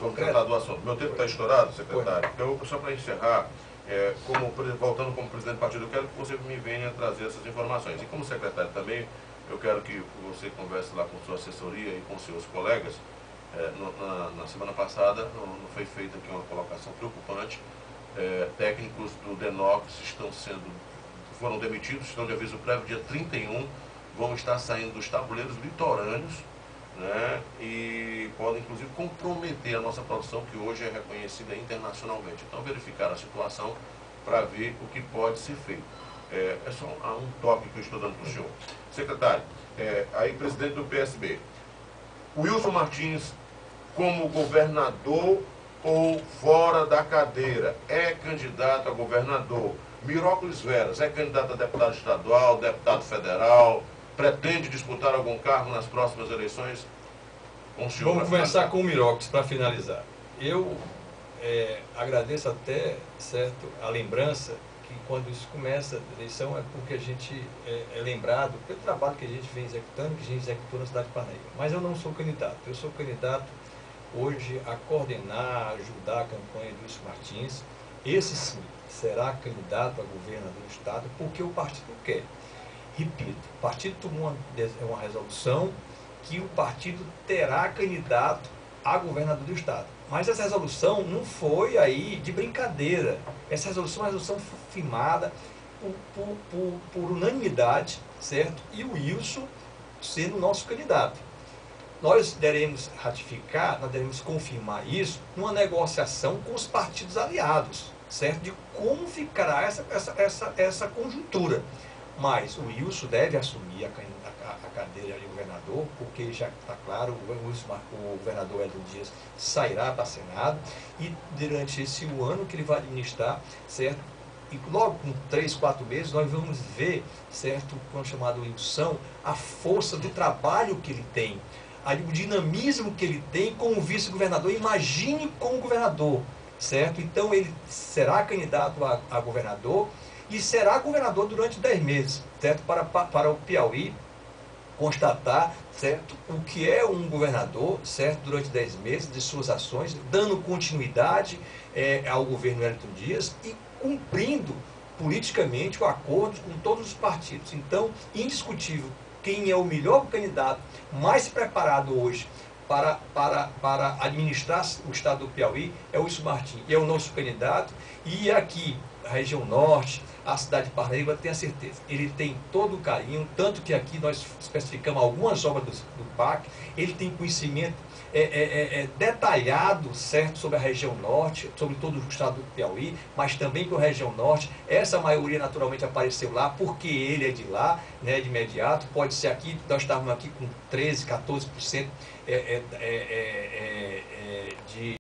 vamos tratar do assunto. Meu tempo está estourado, secretário. Então, só para encerrar, voltando como presidente do partido, eu quero que você me venha trazer essas informações. E como secretário também, eu quero que você converse lá com sua assessoria e com seus colegas. Na semana passada, foi feita aqui uma colocação preocupante. Técnicos do DENOX foram demitidos, estão de aviso prévio dia 31, vão estar saindo dos tabuleiros litorâneos, né, e podem inclusive comprometer a nossa produção, que hoje é reconhecida internacionalmente. Então, verificar a situação para ver o que pode ser feito. É só um toque que eu estou dando para o senhor. Secretário, aí presidente do PSB, Wilson Martins, como governador ou fora da cadeira, é candidato a governador. Mirócles Veras é candidato a deputado estadual, deputado federal, pretende disputar algum cargo nas próximas eleições? Com o senhor. Vamos começar com o Mirócles para finalizar. Eu agradeço até, certo, a lembrança que quando isso começa a eleição é porque a gente é lembrado pelo trabalho que a gente vem executando, que a gente executou na cidade de Parnaíba. Mas eu não sou candidato, eu sou candidato hoje a coordenar, a ajudar a campanha do Wilson Martins. Esse sim será candidato a governador do estado porque o partido quer. Repito, o partido tomou uma resolução que o partido terá candidato a governador do estado. Mas essa resolução não foi aí de brincadeira. Essa resolução é uma resolução firmada por unanimidade, certo? E o Wilson sendo o nosso candidato. Nós devemos ratificar, nós devemos confirmar isso numa negociação com os partidos aliados, certo? De como ficará essa conjuntura. Mas o Wilson deve assumir a cadeira de governador, porque já está claro, o governador Wellington Dias sairá para o Senado, e durante esse ano que ele vai administrar, certo? E logo com 3, 4 meses, nós vamos ver, certo, como chamado Wilson, a força do trabalho que ele tem, o dinamismo que ele tem como vice-governador. Imagine como governador, certo? Então ele será candidato a governador e será governador durante 10 meses, certo? Para o Piauí constatar, certo, o que é um governador, certo, durante 10 meses de suas ações, dando continuidade ao governo Wellington Dias e cumprindo politicamente o acordo com todos os partidos. Então, indiscutível, quem é o melhor candidato, mais preparado hoje para administrar o estado do Piauí é o Wilson Martins, é o nosso candidato. E aqui, a região norte, a cidade de Parnaíba, tenho a certeza, ele tem todo o carinho, tanto que aqui nós especificamos algumas obras do PAC, ele tem conhecimento detalhado, certo, sobre a região norte, sobre todo o estado do Piauí, mas também com a região norte. Essa maioria naturalmente apareceu lá, porque ele é de lá, né, de imediato. Pode ser aqui, nós estávamos aqui com 13, 14% de